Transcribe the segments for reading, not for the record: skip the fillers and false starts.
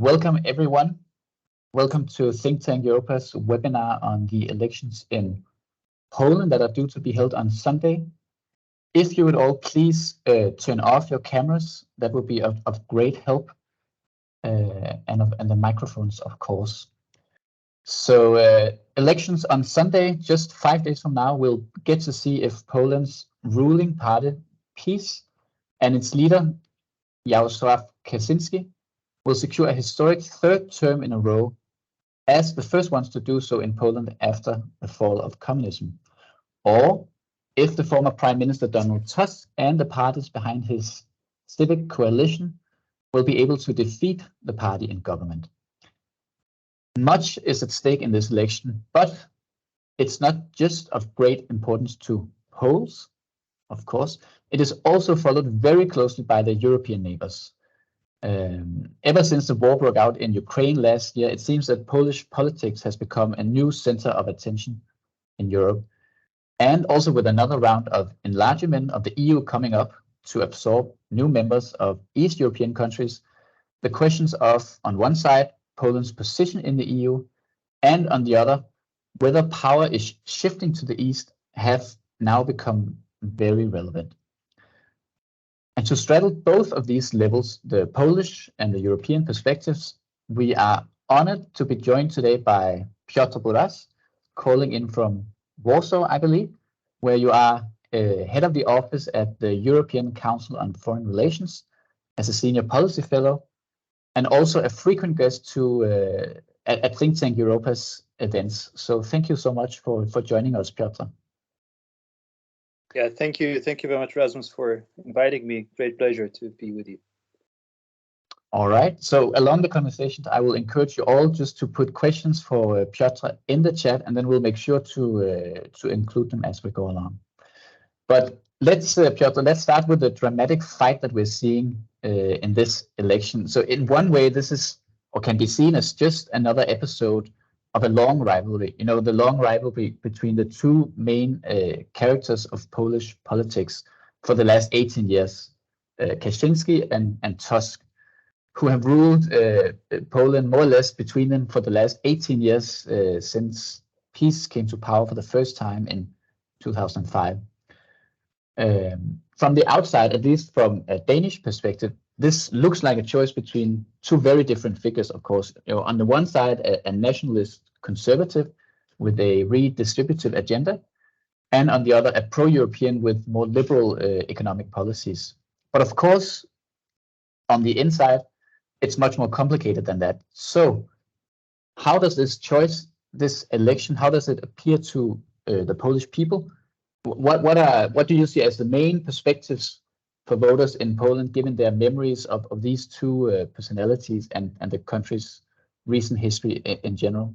Welcome, everyone. Welcome to Think Tank Europa's webinar on the elections in Poland that are due to be held on Sunday. If you would all please turn off your cameras, that would be of great help, and the microphones, of course. So elections on Sunday, just 5 days from now, we'll get to see if Poland's ruling party, PiS, and its leader, Jarosław Kaczynski, will secure a historic third term in a row as the first ones to do so in Poland after the fall of communism. Or if the former Prime Minister Donald Tusk and the parties behind his civic coalition will be able to defeat the party in government. Much is at stake in this election, but it's not just of great importance to Poles, of course. It is also followed very closely by the European neighbors. Ever since the war broke out in Ukraine last year, it seems that Polish politics has become a new center of attention in Europe. And also with another round of enlargement of the EU coming up to absorb new members of East European countries, the questions of, on one side, Poland's position in the EU, and on the other, whether power is shifting to the East, have now become very relevant. And to straddle both of these levels, the Polish and the European perspectives, we are honored to be joined today by Piotr Buras, calling in from Warsaw, I believe, where you are head of the office at the European Council on Foreign Relations as a senior policy fellow, and also a frequent guest at Think Tank Europa's events. So thank you so much for joining us, Piotr. Yeah, thank you. Thank you very much, Rasmus, for inviting me. Great pleasure to be with you. All right. So along the conversations, I will encourage you all just to put questions for Piotr in the chat, and then we'll make sure to include them as we go along. But let's, Piotr, let's start with the dramatic fight that we're seeing in this election. So in one way, this is, or can be seen as just another episode of a long rivalry, you know, the long rivalry between the two main characters of Polish politics for the last 18 years, Kaczynski and Tusk, who have ruled Poland more or less between them for the last 18 years since PiS came to power for the first time in 2005. From the outside, at least from a Danish perspective, this looks like a choice between two very different figures, of course. You know, on the one side, a nationalist conservative with a redistributive agenda, and on the other, a pro-European with more liberal economic policies. But of course, on the inside, it's much more complicated than that. So how does this choice, this election, how does it appear to the Polish people? What do you see as the main perspectives for voters in Poland, given their memories of these two personalities and the country's recent history in general?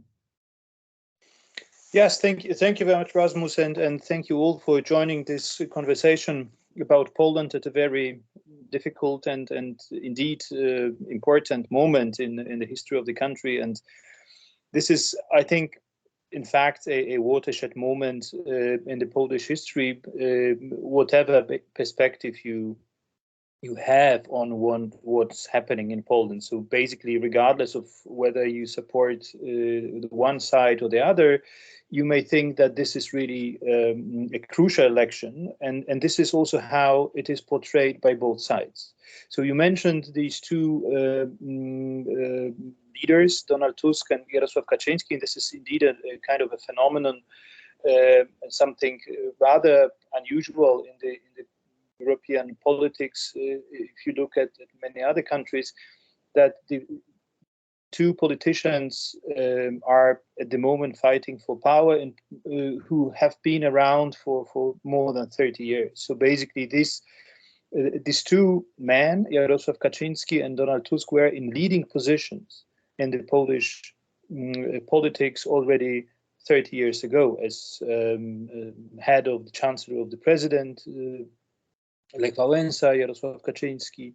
Yes, thank you very much, Rasmus, and thank you all for joining this conversation about Poland at a very difficult and indeed important moment in the history of the country. And this is, I think, in fact, a watershed moment in the Polish history, whatever perspective you have on what's happening in Poland. So basically, regardless of whether you support the one side or the other, you may think that this is really a crucial election, and this is also how it is portrayed by both sides. So you mentioned these two leaders, Donald Tusk and Jarosław Kaczynski, and this is indeed a kind of a phenomenon, something rather unusual in the European politics. If you look at many other countries, that the two politicians are at the moment fighting for power and who have been around for more than 30 years. So basically, these two men, Jarosław Kaczynski and Donald Tusk, were in leading positions in the Polish politics already 30 years ago as head of the Chancellor of the President, Lech Wałęsa, Jarosław Kaczynski,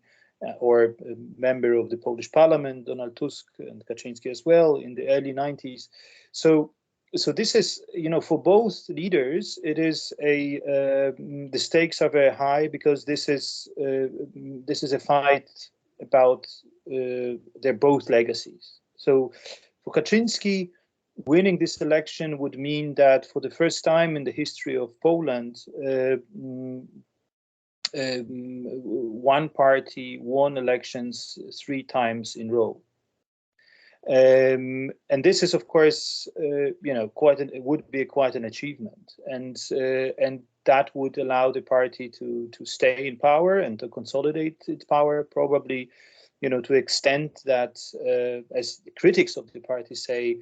or a member of the Polish Parliament, Donald Tusk and Kaczynski as well, in the early 90s. So this is, you know, for both leaders, it is the stakes are very high because this is a fight about they're both legacies. So for Kaczynski, winning this election would mean that for the first time in the history of Poland, one party won elections 3 times in a row. And this is, of course, it would be quite an achievement, and that would allow the party to stay in power and to consolidate its power, probably, to extent that, as the critics of the party say,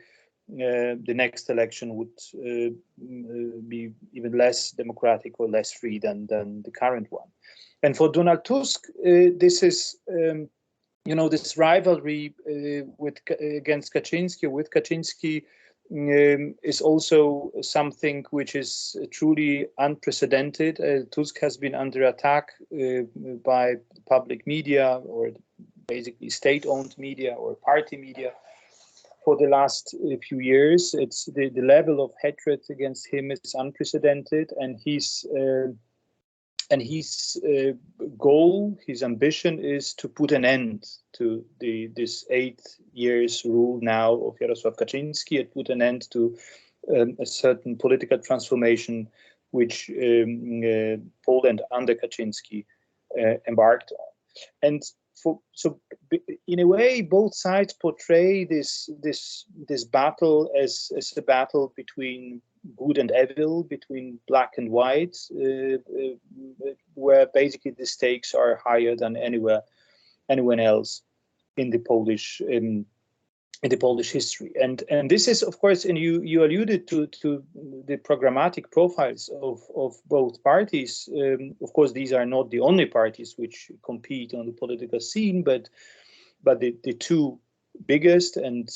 the next election would be even less democratic or less free than the current one. And for Donald Tusk, this is this rivalry against Kaczynski, with Kaczynski, is also something which is truly unprecedented. Tusk has been under attack by public media, or basically state-owned media or party media, for the last few years. It's the level of hatred against him is unprecedented, and his goal, his ambition, is to put an end to this 8 years rule now of Jarosław Kaczynski, and put an end to a certain political transformation which Poland under Kaczynski embarked on. And so in a way, both sides portray this battle as a battle between good and evil, between black and white, where basically the stakes are higher than anyone else in the Polish history. And this is, of course, and you alluded to the programmatic profiles of both parties. Of course, these are not the only parties which compete on the political scene, but the two biggest and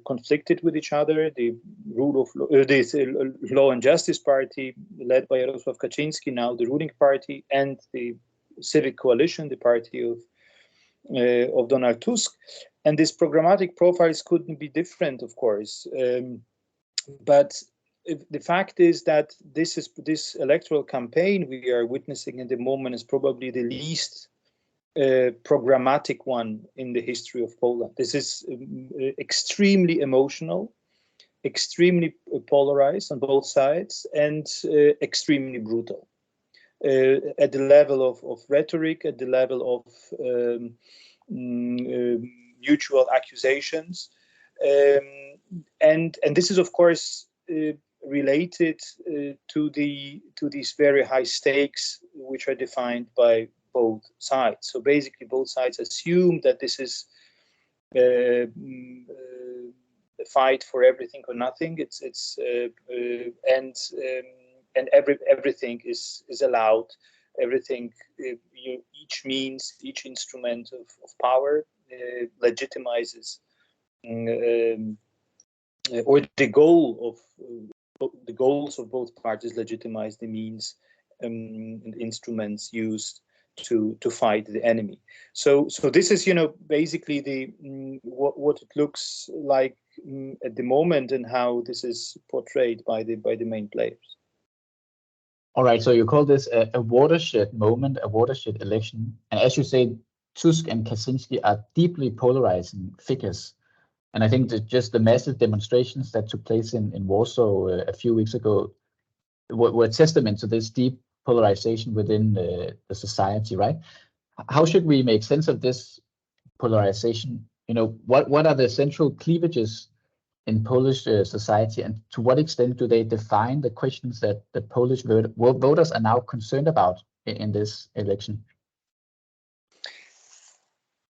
conflicted with each other, the rule of law, the Law and Justice Party, led by Jarosław Kaczynski, now the ruling party, and the Civic Coalition, the party of Donald Tusk. And these programmatic profiles couldn't be different, of course. But the fact is that this electoral campaign we are witnessing at the moment is probably the least programmatic one in the history of Poland. This is extremely emotional, extremely polarized on both sides, and extremely brutal at the level of rhetoric, at the level of mutual accusations, and this is, of course, related to these very high stakes which are defined by both sides. So basically, both sides assume that this is a fight for everything or nothing. And everything is allowed. Everything, each means, each instrument of power legitimizes, or the goals of both parties legitimize the means and instruments used to fight the enemy. So this is, basically the what it looks like at the moment, and how this is portrayed by the main players. All right, so you call this a watershed moment, a watershed election, and as you say, Tusk and Kaczynski are deeply polarizing figures. And I think that just the massive demonstrations that took place in Warsaw a few weeks ago were testament to this deep polarization within the society, right? How should we make sense of this polarization? What are the central cleavages in Polish society, and to what extent do they define the questions that the Polish voters are now concerned about in this election?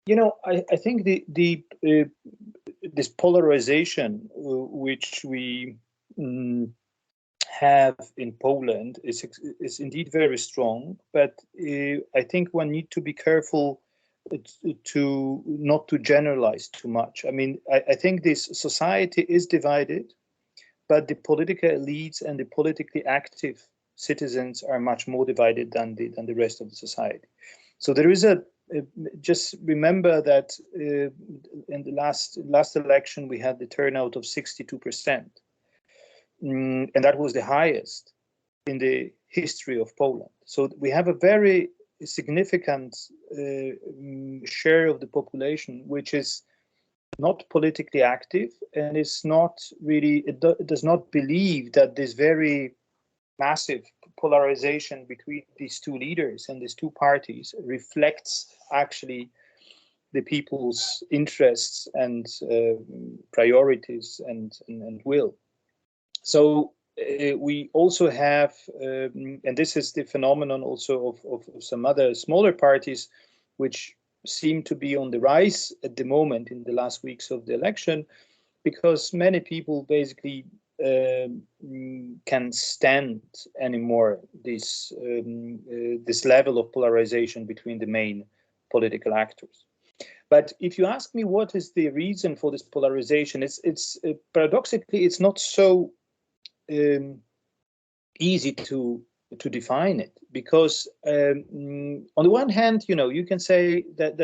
I think this polarization which we have in Poland is indeed very strong, but I think one need to be careful to not to generalize too much. I mean, I think this society is divided, but the political elites and the politically active citizens are much more divided than the rest of the society. So there is just remember that in the last election we had the turnout of 62%, and that was the highest in the history of Poland. So we have a very a significant share of the population which is not politically active and is not really, it does not believe that this very massive polarization between these two leaders and these two parties reflects actually the people's interests and priorities and will. So we also have, and this is the phenomenon also of some other smaller parties, which seem to be on the rise at the moment in the last weeks of the election, because many people basically can stand anymore this this level of polarization between the main political actors. But if you ask me what is the reason for this polarization, it's paradoxically it's not so easy to define it, because on the one hand, you know, you can say that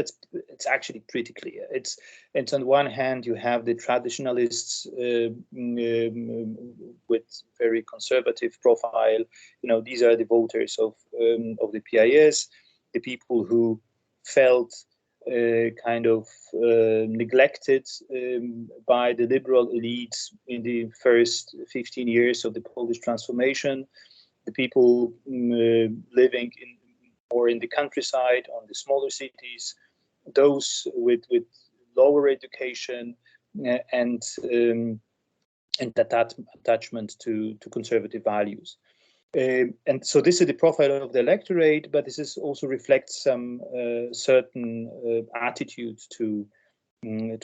it's actually pretty clear. It's on the one hand you have the traditionalists with very conservative profile. You know, these are the voters of the PIS, the people who felt kind of neglected by the liberal elites in the first 15 years of the Polish transformation, the people living in the countryside, on the smaller cities, those with lower education and attachment to conservative values. And so this is the profile of the electorate, but this is also reflects some certain attitudes to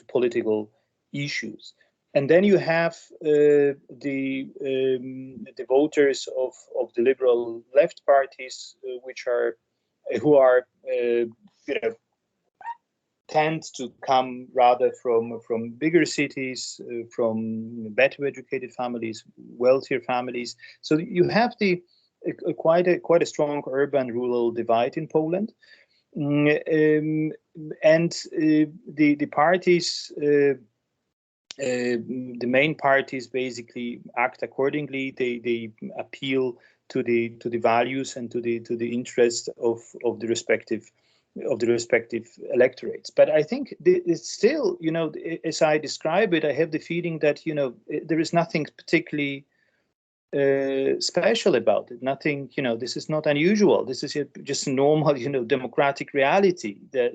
political issues. And then you have the voters of the liberal left parties, who are you know, tend to come rather from bigger cities, from better educated families, wealthier families. So you have quite a strong urban-rural divide in Poland, and the parties, the main parties, basically act accordingly. They appeal to the values and to the interests of the respective electorates. But I think it's still, you know, as I describe it, I have the feeling that, you know, there is nothing particularly special about it. Nothing, you know, this is not unusual. This is just a normal, you know, democratic reality that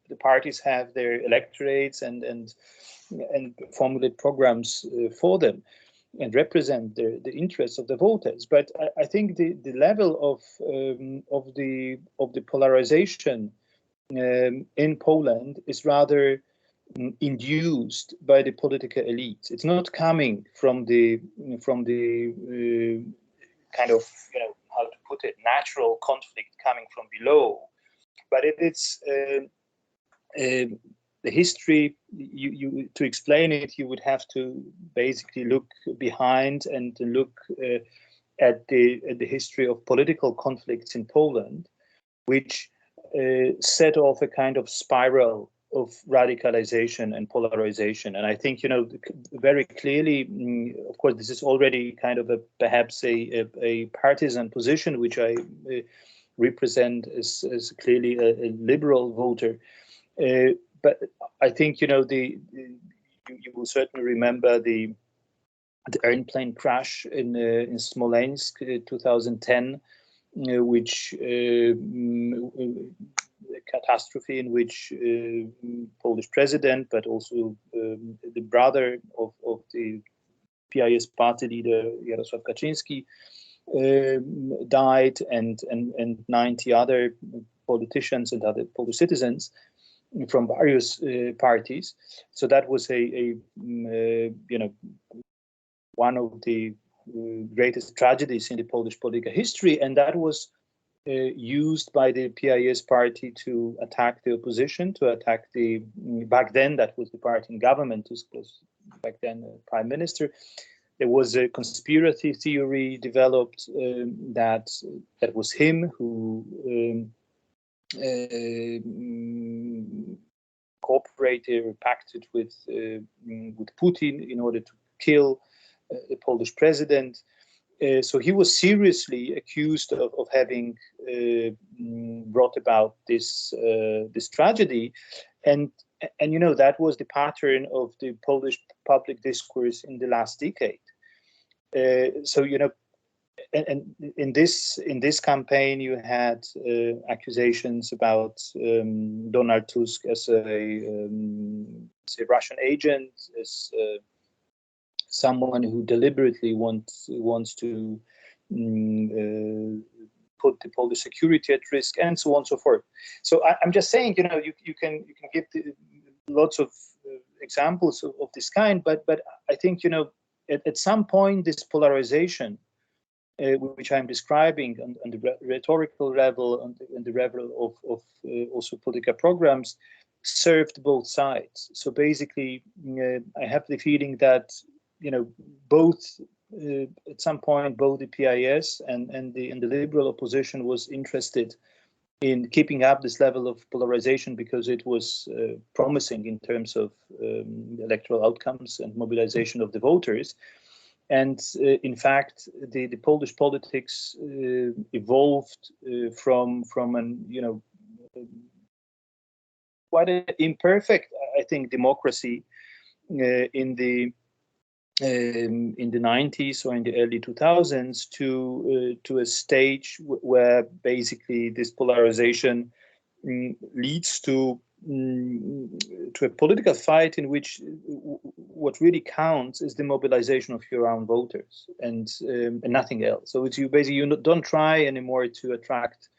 the parties have their electorates and formulate programs for them and represent the interests of the voters. But I think the level of the polarization in Poland is rather induced by the political elites. It's not coming from the kind of, you know, how to put it, natural conflict coming from below, but it's the history. You to explain it, you would have to basically look behind and look at the history of political conflicts in Poland, which set off a kind of spiral of radicalization and polarization. And I think, you know, very clearly, of course, this is already kind of perhaps a partisan position, which I represent as clearly a liberal voter. But I think, you know, you will certainly remember the airplane crash in Smolensk, 2010, which catastrophe in which Polish president, but also the brother of the PIS party leader Jarosław Kaczyński died, and 90 other politicians and other Polish citizens from various parties. So that was a you know, one of the greatest tragedies in the Polish political history, and that was used by the PIS party to attack the opposition, to attack the, back then that was the party in government, who was back then prime minister. There was a conspiracy theory developed that was him who cooperated or pacted with Putin in order to kill the Polish president. So he was seriously accused of having brought about this tragedy, and that was the pattern of the Polish public discourse in the last decade. So and in this campaign, you had accusations about Donald Tusk as a Russian agent, as someone who deliberately wants to put the Polish security at risk, and so on and so forth. So I'm just saying, you can give lots of examples of this kind, but I think at some point this polarization, which I'm describing on the rhetorical level, on the level of also political programs, served both sides. So basically, I have the feeling that both at some point both the PIS and the liberal opposition was interested in keeping up this level of polarization because it was promising in terms of electoral outcomes and mobilization of the voters. And in fact, the Polish politics evolved from an quite an imperfect, I think, democracy in the 90s or in the early 2000s to a stage where basically this polarization leads to a political fight in which what really counts is the mobilization of your own voters and nothing else. So it's you don't try anymore to attract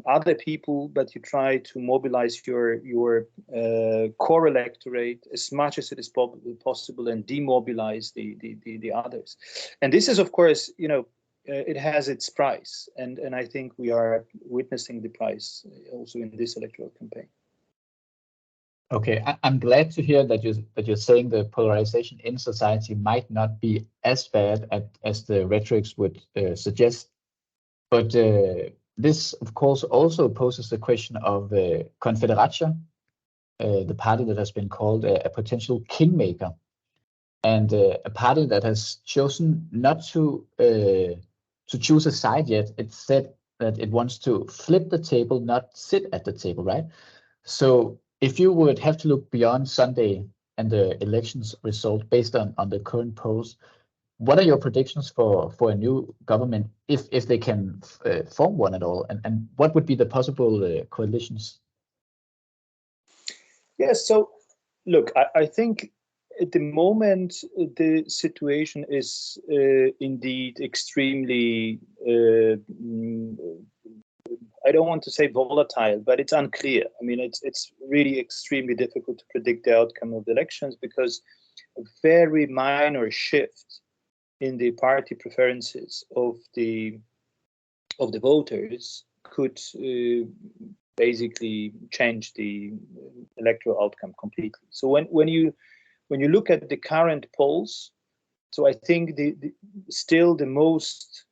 other people, but you try to mobilize your core electorate as much as it is possible and demobilize the others. And this is, of course, it has its price, and I think we are witnessing the price also in this electoral campaign. Okay, I'm glad to hear that you're saying the polarization in society might not be as bad as the rhetorics would suggest, but this, of course, also poses the question of Confederacja, the party that has been called a potential kingmaker, and a party that has chosen not to choose a side yet. It said that it wants to flip the table, not sit at the table, right? So if you would have to look beyond Sunday and the elections result based on the current polls, what are your predictions for a new government if they can form one at all, and what would be the possible coalitions? Yes, so look, I think at the moment the situation is indeed extremely I don't want to say volatile, but it's unclear. I mean, it's really extremely difficult to predict the outcome of the elections because a very minor shift in the party preferences of the voters could basically change the electoral outcome completely. So when you look at the current polls, so I think still the most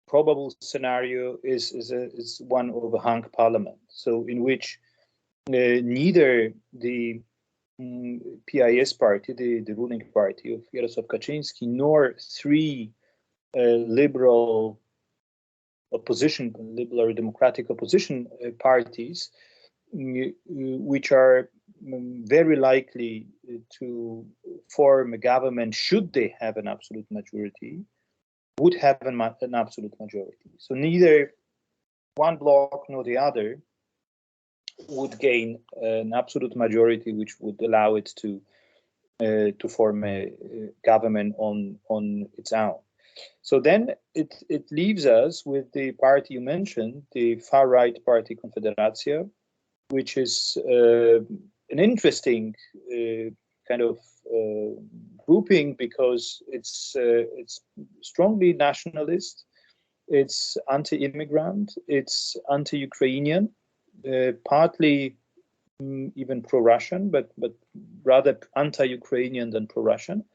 probable scenario is one of a hung parliament. So in which neither the PIS party, the ruling party of Jarosław Kaczyński, nor three liberal or democratic opposition parties, which are very likely to form a government should they have an absolute majority, would have an absolute majority. So neither one bloc nor the other would gain an absolute majority, which would allow it to form a government on its own. So then it leaves us with the party you mentioned, the far-right party Confederacja, which is an interesting kind of grouping because it's strongly nationalist, it's anti-immigrant, it's anti-Ukrainian, partly even pro-Russian, but rather anti-Ukrainian than pro-Russian,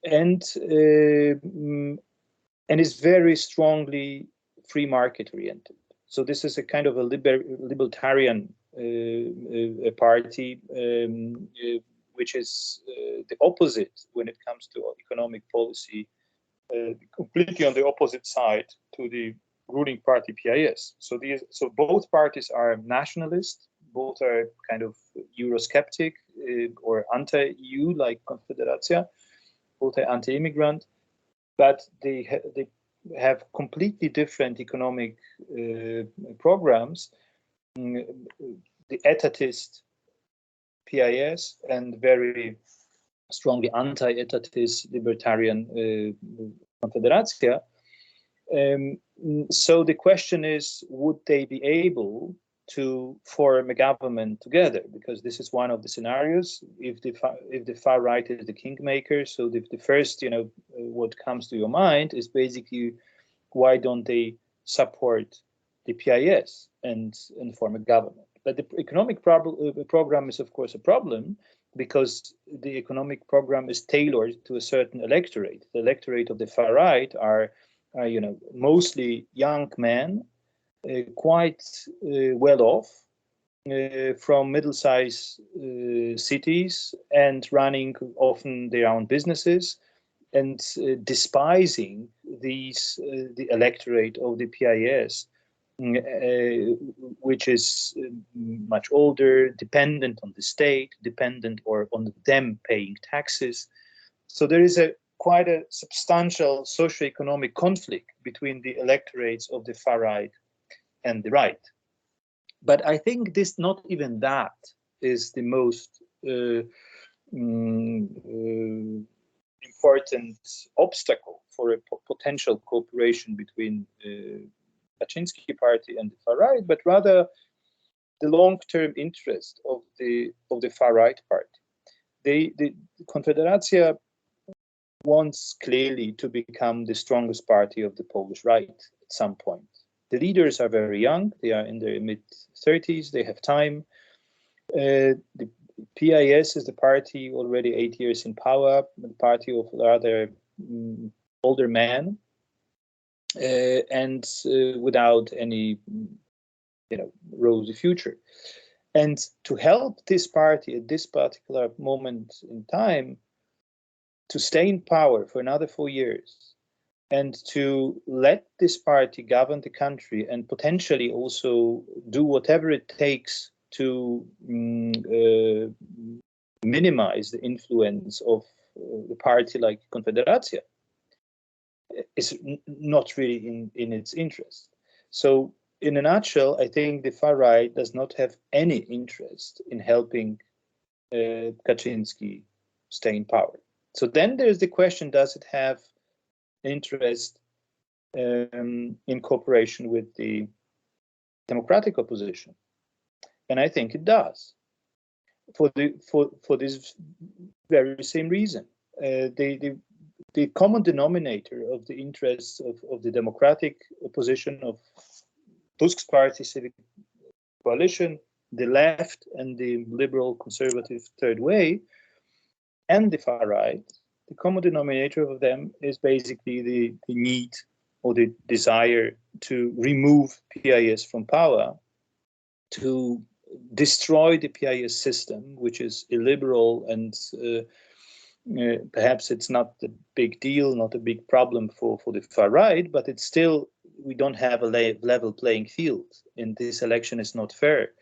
and is very strongly free market oriented. So this is a kind of a libertarian party which is the opposite when it comes to economic policy, completely on the opposite side to the ruling party PIS. So both parties are nationalist, both are kind of Eurosceptic or anti-EU, like Confederacja, both are anti-immigrant, but they have completely different economic programs. The etatist PIS and very strongly anti-etatist libertarian Confederacja. So the question is, would they be able to form a government together? Because this is one of the scenarios. If the far right is the kingmaker, so the first, what comes to your mind is basically, why don't they support the PIS and form a government? But the economic program is, of course, a problem, because the economic program is tailored to a certain electorate. The electorate of the far right are mostly young men, quite well off, from middle-sized cities, and running often their own businesses, and despising the electorate of the PIS, which is much older, dependent on the state, dependent or on them paying taxes. So there is quite a substantial socio-economic conflict between the electorates of the far right and the right. But I think not even that is the most important obstacle for a potential cooperation between Kaczynski party and the far right, but rather the long-term interest of the far right party. The Confederacja wants clearly to become the strongest party of the Polish right at some point. The leaders are very young; they are in their mid-30s. They have time. The PIS is the party already 8 years in power, the party of rather older men, and without any, rosy future. And to help this party at this particular moment in time to stay in power for another 4 years, and to let this party govern the country and potentially also do whatever it takes to minimize the influence of the party like Confederacja, is not really in its interest. So in a nutshell, I think the far right does not have any interest in helping Kaczynski stay in power. So then there's the question, does it have interest in cooperation with the democratic opposition? And I think it does, for this very same reason. The common denominator of the interests of the democratic opposition, of Tusk's party, Civic Coalition, the left and the liberal conservative third way, and the far right, the common denominator of them is basically the need or the desire to remove PIS from power, to destroy the PIS system, which is illiberal, and perhaps it's not a big deal, not a big problem for the far right, but it's still, we don't have a level playing field, and this election is not fair.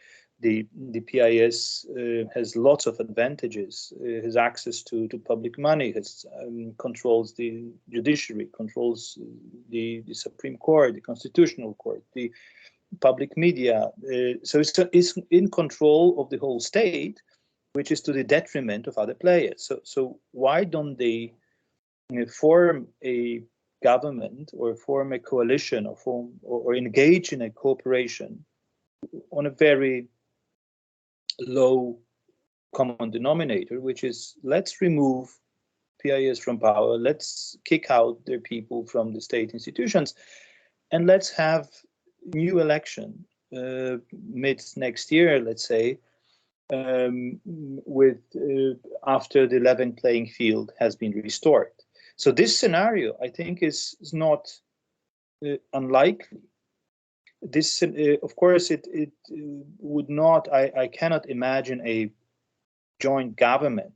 The PIS has lots of advantages, has access to public money, controls the judiciary, controls the Supreme Court, the Constitutional Court, the public media. So it's in control of the whole state, which is to the detriment of other players. So why don't they form a government, or form a coalition, or engage in a cooperation on a very low common denominator, which is, let's remove PIS from power, let's kick out their people from the state institutions, and let's have new election mid next year, let's say, with after the level playing field has been restored. So this scenario, I think, is not unlikely. This, of course, it would not. I cannot imagine a joint government.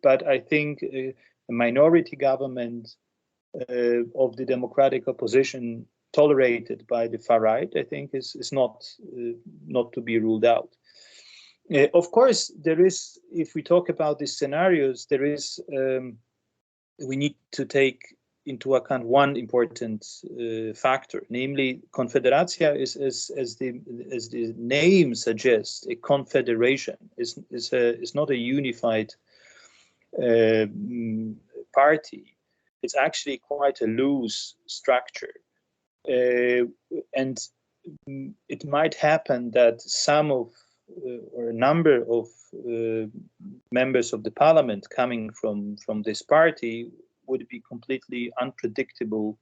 But I think a minority government of the democratic opposition tolerated by the far right, I think, is not to be ruled out. Of course, there is, if we talk about these scenarios, there is, we need to take into account one important factor, namely, Confederacja is, as the name suggests, a confederation. Is not a unified party. It's actually quite a loose structure, and it might happen that some of or a number of members of the parliament coming from this party would be completely unpredictable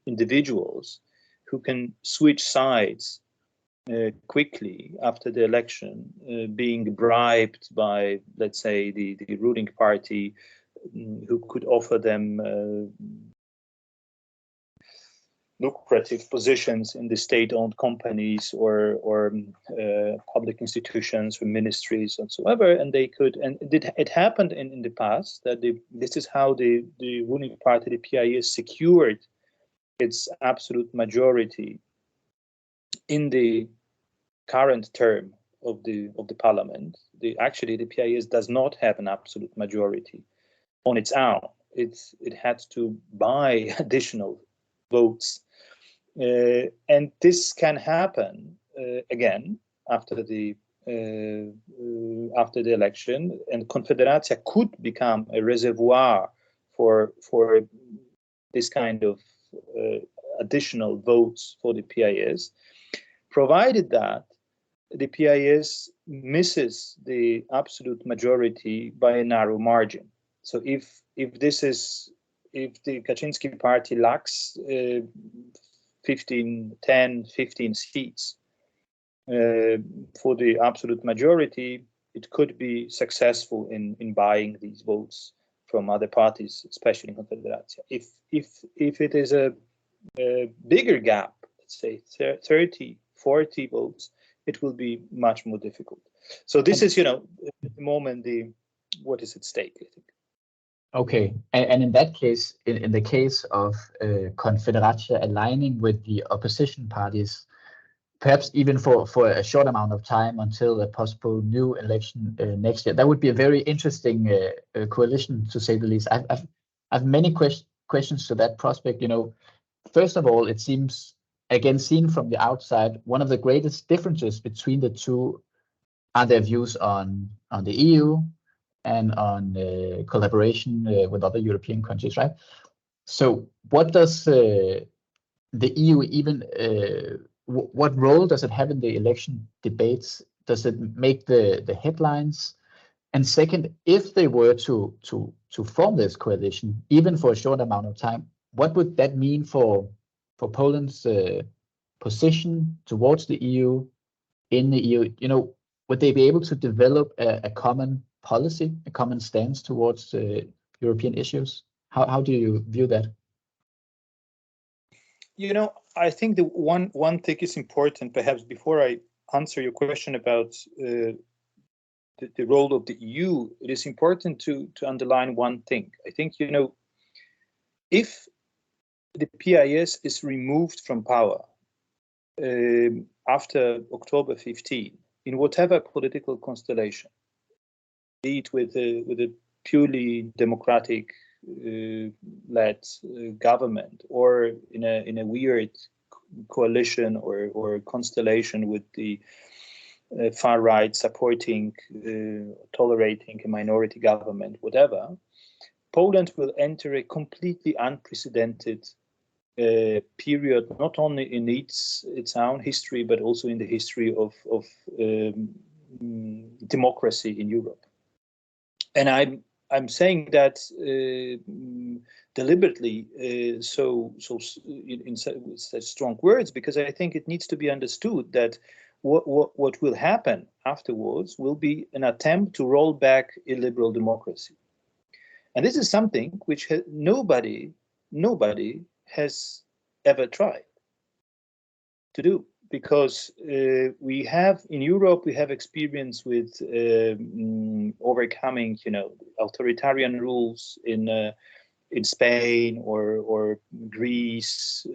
individuals who can switch sides quickly after the election, being bribed by, let's say, the ruling party, who could offer them lucrative positions in the state-owned companies or public institutions or ministries whatsoever, and they could. And it happened in the past that this is how the ruling party, the PIS, secured its absolute majority in the current term of the parliament. Actually, the PIS does not have an absolute majority on its own. It had to buy additional votes. And this can happen again after the election, and Confederacja could become a reservoir for this kind of additional votes for the PIS, provided that the PIS misses the absolute majority by a narrow margin. So if the Kaczynski party lacks 15 seats for the absolute majority, it could be successful in buying these votes from other parties, especially in Confederacja. If it is a bigger gap, let's say 30, 40 votes, it will be much more difficult. So this is, at the moment, what is at stake, I think. Okay, and in that case, in the case of Confederacja aligning with the opposition parties, perhaps even for a short amount of time until a possible new election next year, that would be a very interesting coalition, to say the least. I've many questions to that prospect. First of all, it seems, again, seen from the outside, one of the greatest differences between the two are their views on the EU and on collaboration with other European countries, right? So what does the EU even, what role does it have in the election debates? Does it make the headlines? And second, if they were to form this coalition, even for a short amount of time, what would that mean for Poland's position towards the EU, in the EU? Would they be able to develop a common policy, a common stance towards European issues? How do you view that? I think the one thing is important, perhaps before I answer your question about the role of the EU, it is important to underline one thing. I think, if the PIS is removed from power after October 15, in whatever political constellation, be it with a purely democratic led government, or in a weird coalition or constellation with the far right supporting, tolerating a minority government, whatever, Poland will enter a completely unprecedented period, not only in its own history, but also in the history of democracy in Europe. And I'm saying that deliberately, so in such strong words, because I think it needs to be understood that what will happen afterwards will be an attempt to roll back illiberal democracy. And this is something which nobody has ever tried to do. because we have in Europe, we have experience with overcoming, authoritarian rules in Spain or Greece,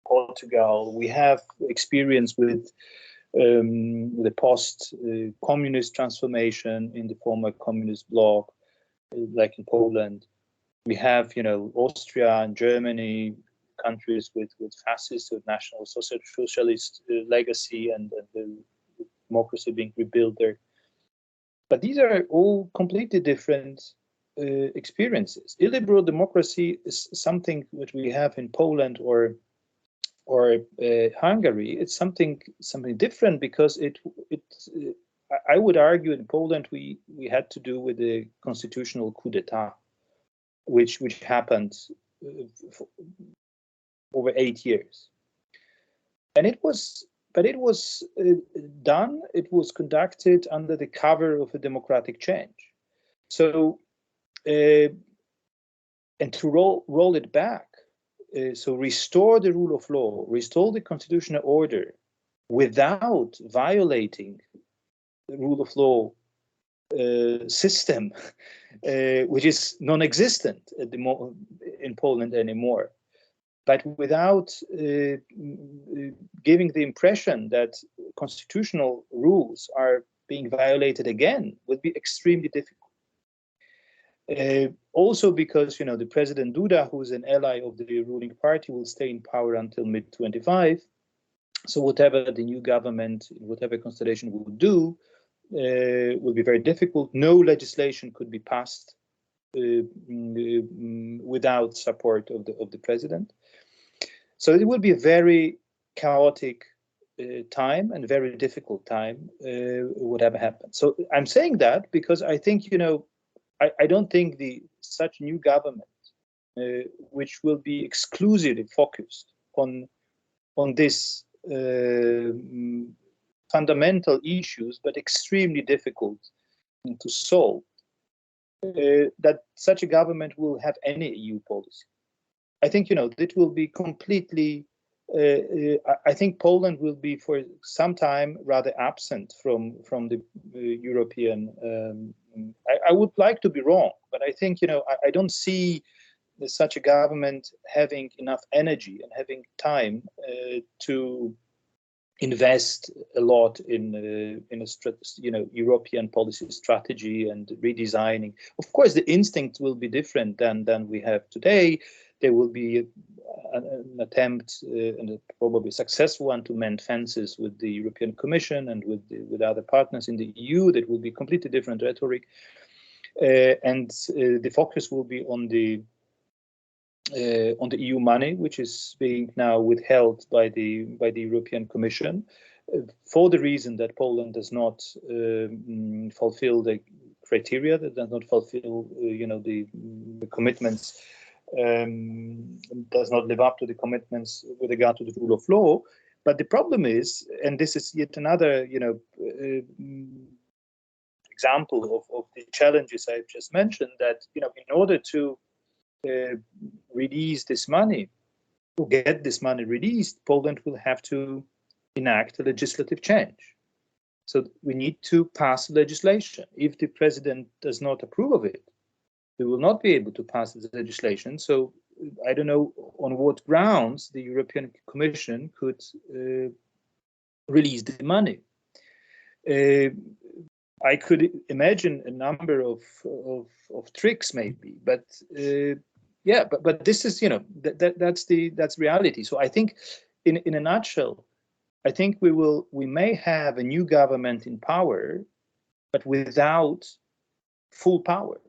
Portugal. We have experience with the post-communist transformation in the former communist bloc, like in Poland. We have, Austria and Germany, countries with fascist or national socialist legacy and the democracy being rebuilt there. But these are all completely different experiences. Illiberal democracy is something that we have in Poland or Hungary. It's something different because I would argue in Poland we had to do with the constitutional coup d'état, which happened over 8 years, and it was done. It was conducted under the cover of a democratic change. So, and to roll it back, so restore the rule of law, restore the constitutional order, without violating the rule of law system, which is non-existent in Poland anymore, but without giving the impression that constitutional rules are being violated again, would be extremely difficult. Also because, the President Duda, who is an ally of the ruling party, will stay in power until mid-25. So whatever the new government, whatever constellation will do, will be very difficult. No legislation could be passed without support of the president. So it will be a very chaotic time and very difficult time, whatever happens. So I'm saying that because I think, I don't think such new government, which will be exclusively focused on this fundamental issues, but extremely difficult to solve, that such a government will have any EU policy. I think, it will be completely, I think Poland will be for some time rather absent from the European, I would like to be wrong, but I think, I don't see such a government having enough energy and having time to invest a lot in a European policy strategy and redesigning. Of course, the instinct will be different than we have today. There will be an attempt, and a probably successful one, to mend fences with the European Commission and with other partners in the EU. That will be completely different rhetoric, and the focus will be on the EU money, which is being now withheld by the European Commission, for the reason that Poland does not fulfill the criteria, that does not fulfill, the commitments, does not live up to the commitments with regard to the rule of law. But the problem is, and this is yet another, example of the challenges I've just mentioned, that in order to release this money, to get this money released, Poland will have to enact a legislative change. So we need to pass legislation. If the president does not approve of it, we will not be able to pass this legislation. So I don't know on what grounds the European Commission could release the money. I could imagine a number of tricks, maybe, but but this is, that's reality. So I think, in a nutshell, I think we may have a new government in power, but without full power,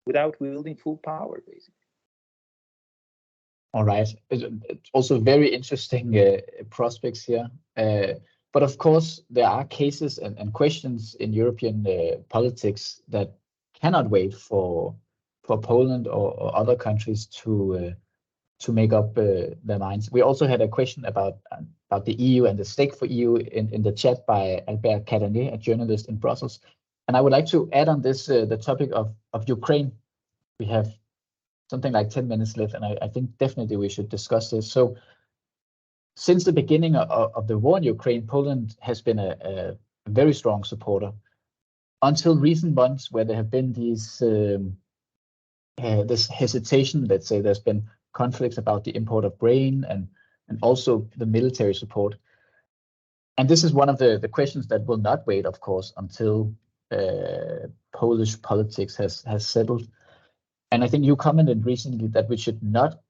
without wielding full power, basically. All right. It's also very interesting prospects here. But of course, there are cases and questions in European politics that cannot wait for Poland or other countries to make up their minds. We also had a question about the EU and the stake for EU in the chat by Albert Cadenet, a journalist in Brussels. And I would like to add on this the topic of Ukraine. We have something like 10 minutes left, and I think definitely we should discuss this. So since the beginning of the war in Ukraine, Poland has been a very strong supporter until recent months, where there have been these this hesitation. Let's say there's been conflicts about the import of grain and also the military support. And this is one of the questions that will not wait, of course, until Polish politics has settled. And I think you commented recently that we should not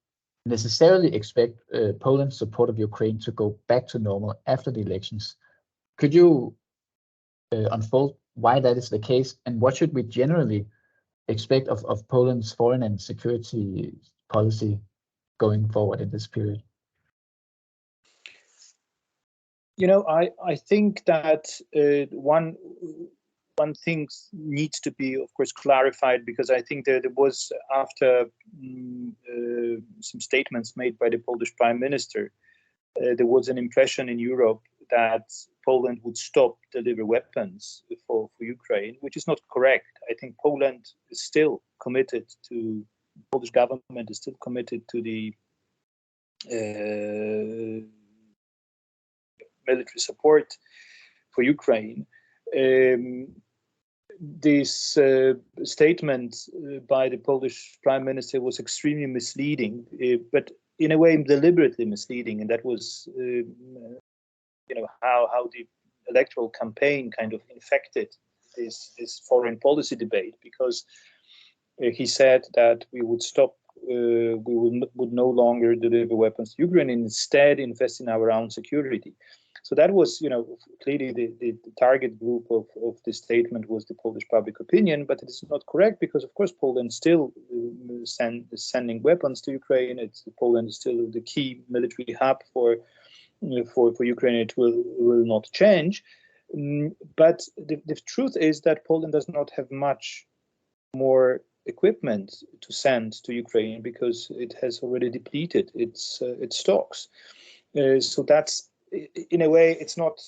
necessarily expect Poland's support of Ukraine to go back to normal after the elections. Could you unfold why that is the case, and what should we generally expect of Poland's foreign and security policy going forward in this period? I think that one thing needs to be, of course, clarified, because I think that there was, after some statements made by the Polish Prime Minister, there was an impression in Europe that Poland would stop deliver weapons for Ukraine, which is not correct. I think Poland is still committed to, the Polish government is still committed to the military support for Ukraine. This statement by the Polish Prime Minister was extremely misleading, but in a way deliberately misleading, and that was how the electoral campaign kind of infected this foreign policy debate, because he said that we would stop, we would no longer deliver weapons to Ukraine, and instead invest in our own security. So that was, clearly the target group of this statement was the Polish public opinion, but it is not correct, because of course Poland still is sending weapons to Ukraine. Poland is still the key military hub for Ukraine. It will not change. But the truth is that Poland does not have much more equipment to send to Ukraine, because it has already depleted its stocks. So that's, in a way, it's not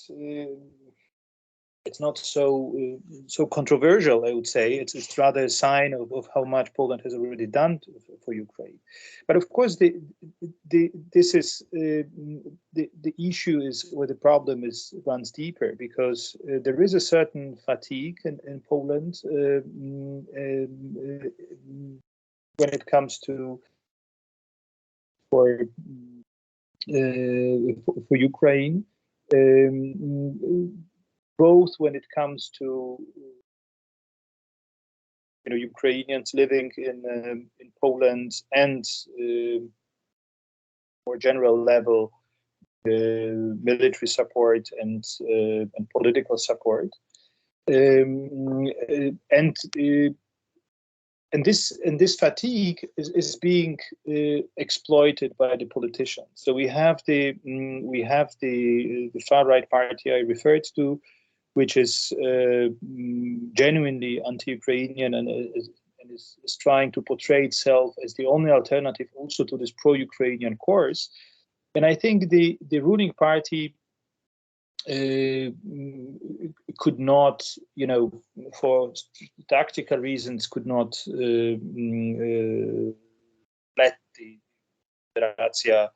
so controversial, I would say. It's rather a sign of how much Poland has already done for Ukraine. But of course, the issue is, where the problem runs deeper, because there is a certain fatigue in Poland when it comes to for Ukraine, both when it comes to Ukrainians living in Poland, and more general level military support and political support, and this fatigue is being exploited by the politicians. So we have the far right party I referred to, which is genuinely anti-Ukrainian, and is trying to portray itself as the only alternative also to this pro-Ukrainian course. And I think the ruling party could not, for tactical reasons, could not let the Federacja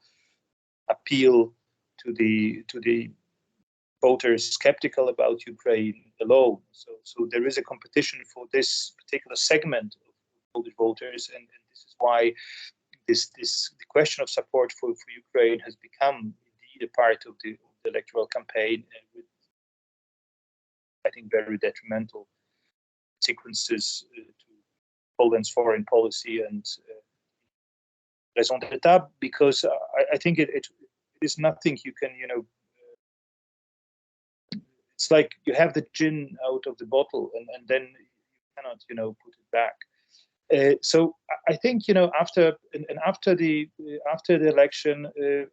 appeal to the voters skeptical about Ukraine alone. So there is a competition for this particular segment of Polish voters, and this is why the question of support for Ukraine has become indeed a part of the electoral campaign, with, I think, very detrimental consequences to Poland's foreign policy and raison d'etat, because I think it is nothing you can, it's like you have the gin out of the bottle, and then you cannot, put it back. So I think, after the election,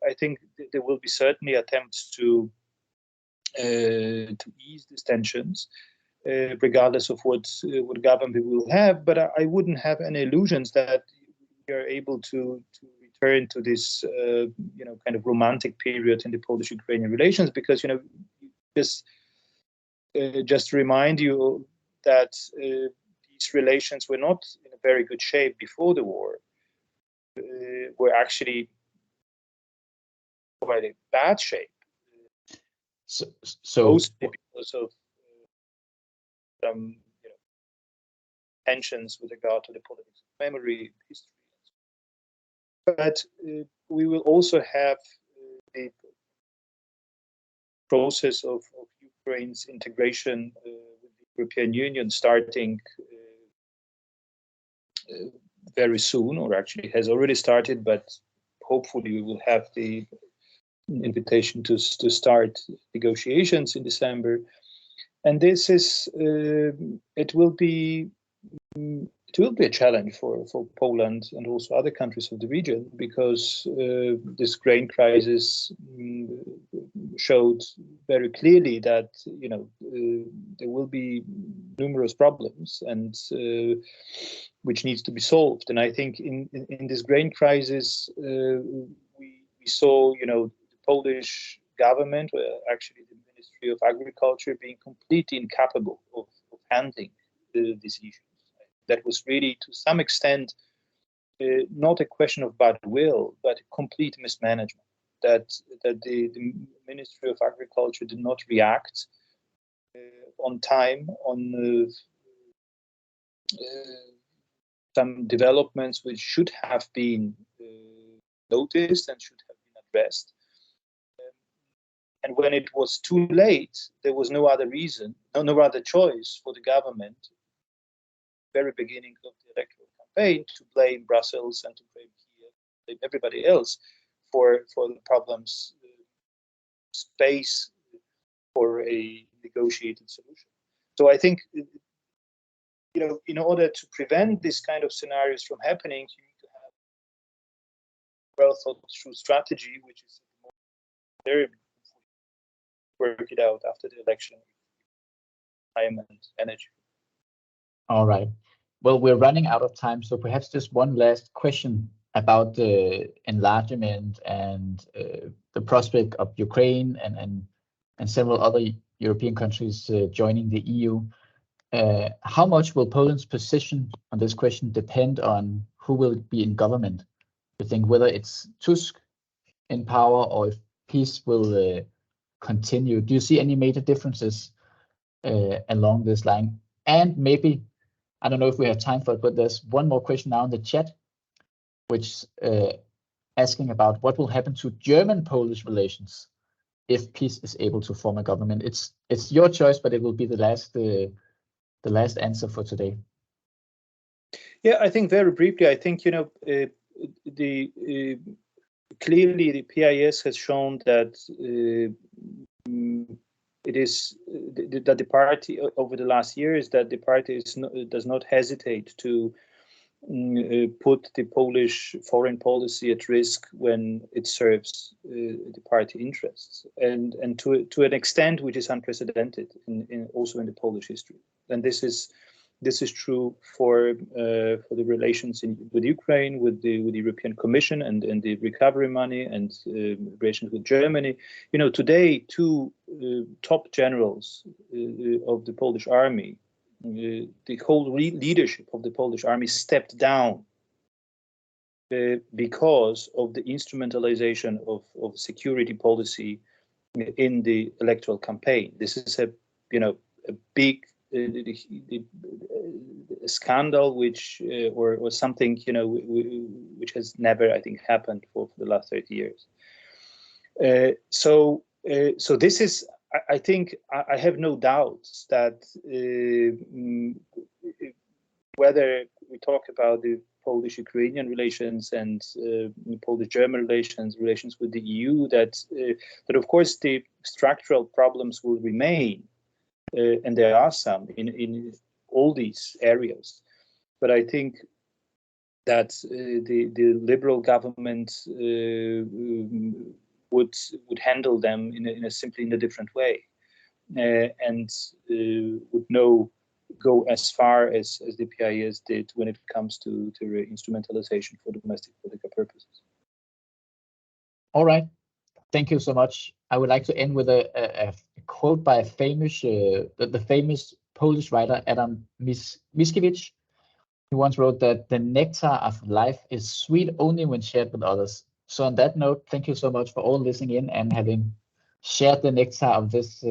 I think there will be certainly attempts to ease these tensions, regardless of what government we will have. But I wouldn't have any illusions that we are able to return to this kind of romantic period in the Polish-Ukrainian relations, because just to remind you that these relations were not in a very good shape before the war. Were actually quite a bad shape. So mostly because of some tensions with regard to the politics of memory, history. But we will also have the process of Ukraine's integration with the European Union starting very soon, or actually has already started, but hopefully we will have the invitation to start negotiations in December. And this is it will be a challenge for Poland and also other countries of the region, because this grain crisis showed very clearly that there will be numerous problems and which needs to be solved. And I think in this grain crisis we saw the Polish government, actually the Ministry of Agriculture, being completely incapable of handling these issues. That was really, to some extent, not a question of bad will, but complete mismanagement. That the Ministry of Agriculture did not react on time on some developments which should have been noticed and should have been addressed. And when it was too late, there was no other reason, no other choice for the government, very beginning of the electoral campaign, to blame Brussels and to blame Kiev, blame everybody else for the problems, space for a negotiated solution. So I think, in order to prevent this kind of scenarios from happening, you need to have well thought through strategy, which is very work it out after the election, time and energy. all right. Well, we're running out of time, so perhaps just one last question about the enlargement and the prospect of Ukraine and several other European countries joining the EU. How much will Poland's position on this question depend on who will be in government? You think whether it's Tusk in power or if peace will continue? Do you see any major differences along this line? And maybe, I don't know if we have time for it, but there's one more question now in the chat, which asking about what will happen to German-Polish relations if peace is able to form a government. It's your choice, but it will be the last answer for today. Yeah, I think very briefly, I think clearly the PIS has shown that it is that the party over the last years, that the party does not hesitate to put the Polish foreign policy at risk when it serves the party interests, and to an extent which is unprecedented also in the Polish history. And this is true for the relations with Ukraine, with the European Commission and the recovery money, and relations with Germany. Today, two top generals of the Polish army, the whole leadership of the Polish army, stepped down because of the instrumentalization of security policy in the electoral campaign. This is a big scandal, which or something which has never, I think, happened for the last 30 years. So this is, I think, I have no doubts that whether we talk about the Polish-Ukrainian relations and Polish-German relations with the EU, that of course the structural problems will remain, and there are some in all these areas. But I think that the Liberal government would handle them simply in a different way, and would go as far as the PIS did when it comes to instrumentalization for domestic political purposes. All right, thank you so much. I would like to end with a quote by a famous the famous Polish writer Adam Mickiewicz. He once wrote that the nectar of life is sweet only when shared with others. So on that note, thank you so much for all listening in and having shared the nectar of this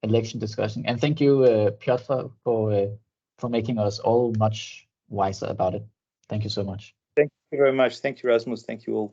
election discussion. And thank you, Piotr, for making us all much wiser about it. Thank you so much. Thank you very much. Thank you, Rasmus. Thank you all.